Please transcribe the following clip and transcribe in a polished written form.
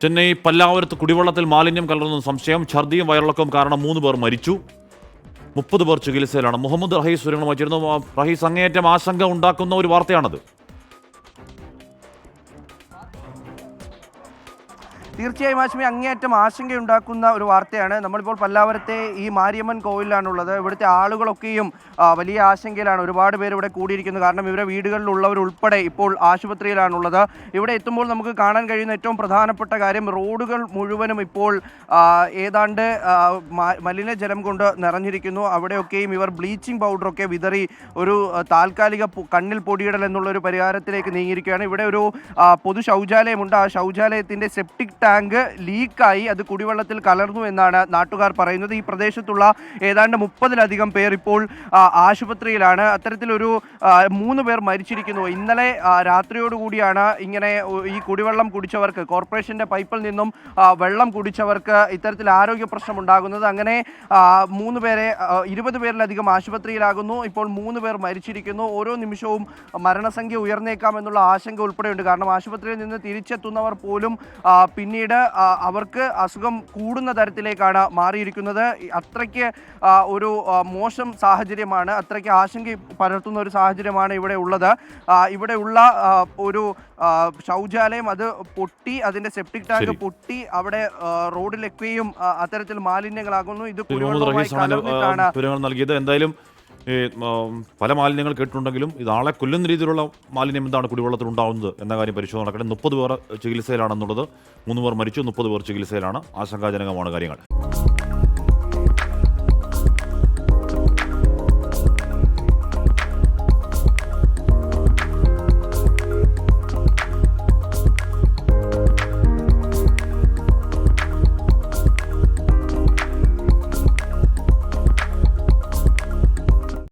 ചെന്നൈ പല്ലാവരത്ത് കുടിവെള്ളത്തിൽ മാലിന്യം കലർന്ന സംശയം. ഛർദിയും വയറിളക്കവും കാരണം 3 പേർ മരിച്ചു. 30 പേർ ചികിത്സയിലാണ്. മുഹമ്മദ് റഹീസ് വിവരങ്ങളുമായി ചേരുന്നു. റഹീസ്, അങ്ങേയറ്റം ആശങ്ക ഉണ്ടാക്കുന്ന ഒരു വാർത്തയാണത്. തീർച്ചയായും ആശ്മി, അങ്ങേയറ്റം ആശങ്കയുണ്ടാക്കുന്ന ഒരു വാർത്തയാണ്. നമ്മളിപ്പോൾ പല്ലാവരത്തെ ഈ മാരിയമ്മൻ കോവിലാണുള്ളത്. ഇവിടുത്തെ ആളുകളൊക്കെയും വലിയ ആശങ്കയിലാണ്. ഒരുപാട് പേര് ഇവിടെ കൂടിയിരിക്കുന്നു. കാരണം ഇവരെ വീടുകളിലുള്ളവരുൾപ്പെടെ ഇപ്പോൾ ആശുപത്രിയിലാണുള്ളത്. ഇവിടെ എത്തുമ്പോൾ നമുക്ക് കാണാൻ കഴിയുന്ന ഏറ്റവും പ്രധാനപ്പെട്ട കാര്യം, റോഡുകൾ മുഴുവനും ഇപ്പോൾ ഏതാണ്ട് മലിനജലം കൊണ്ട് നിറഞ്ഞിരിക്കുന്നു. അവിടെയൊക്കെയും ഇവർ ബ്ലീച്ചിങ് പൗഡറൊക്കെ വിതറി ഒരു താൽക്കാലിക കണ്ണിൽ പൊടിയിടൽ എന്നുള്ളൊരു പരിഹാരത്തിലേക്ക് നീങ്ങിയിരിക്കുകയാണ്. ഇവിടെ ഒരു പൊതു ശൗചാലയമുണ്ട്. ആ ശൗചാലയത്തിൻ്റെ സെപ്റ്റിക് ടാങ്ക് ലീക്കായി അത് കുടിവെള്ളത്തിൽ കലർന്നു എന്നാണ് നാട്ടുകാർ പറയുന്നത്. ഈ പ്രദേശത്തുള്ള ഏതാണ്ട് 30-ലധികം പേർ ഇപ്പോൾ ആശുപത്രിയിലാണ്. അത്തരത്തിലൊരു 3 പേർ മരിച്ചിരിക്കുന്നു. ഇന്നലെ രാത്രിയോടുകൂടിയാണ് ഇങ്ങനെ ഈ കുടിവെള്ളം കുടിച്ചവർക്ക്, കോർപ്പറേഷൻ്റെ പൈപ്പിൽ നിന്നും വെള്ളം കുടിച്ചവർക്ക് ഇത്തരത്തിൽ ആരോഗ്യ പ്രശ്നം ഉണ്ടാകുന്നത്. അങ്ങനെ 20 പേരിലധികം ആശുപത്രിയിലാകുന്നു. ഇപ്പോൾ 3 പേർ മരിച്ചിരിക്കുന്നു. ഓരോ നിമിഷവും മരണസംഖ്യ ഉയർന്നേക്കാം എന്നുള്ള ആശങ്ക ഉൾപ്പെടെയുണ്ട്. കാരണം ആശുപത്രിയിൽ നിന്ന് തിരിച്ചെത്തുന്നവർ പോലും പിന്നീട് അവർക്ക് അസുഖം കൂടുന്ന തരത്തിലേക്കാണ് മാറിയിരിക്കുന്നത്. അത്രയ്ക്ക് ഒരു മോശം സാഹചര്യമാണ്, അത്രയ്ക്ക് ആശങ്ക പരത്തുന്ന ഒരു സാഹചര്യമാണ് ഇവിടെ ഉള്ളത്. ഇവിടെയുള്ള ഒരു ശൗചാലയം അത് പൊട്ടി, അതിൻ്റെ സെപ്റ്റിക് ടാങ്ക് പൊട്ടി അവിടെ റോഡിലെക്കുകയും അത്തരത്തിൽ മാലിന്യങ്ങളാകുന്നു. ഇത് കുടിവെള്ളവുമായി കലർന്നിട്ടാണ് നൽകിയത്. എന്തായാലും പല മാലിന്യങ്ങൾ കേട്ടിട്ടുണ്ടെങ്കിലും ഇത് ആളെ കൊല്ലുന്ന രീതിയിലുള്ള മാലിന്യം എന്താണ് കുടിവെള്ളത്തിൽ ഉണ്ടാകുന്നത് എന്ന കാര്യം പരിശോധന നടക്കട്ടെ. 30 പേർ ചികിത്സയിലാണെന്നുള്ളത്. 3 പേർ മരിച്ചു, 30 പേർ ചികിത്സയിലാണ്. ആശങ്കാജനകമാണ് കാര്യങ്ങൾ.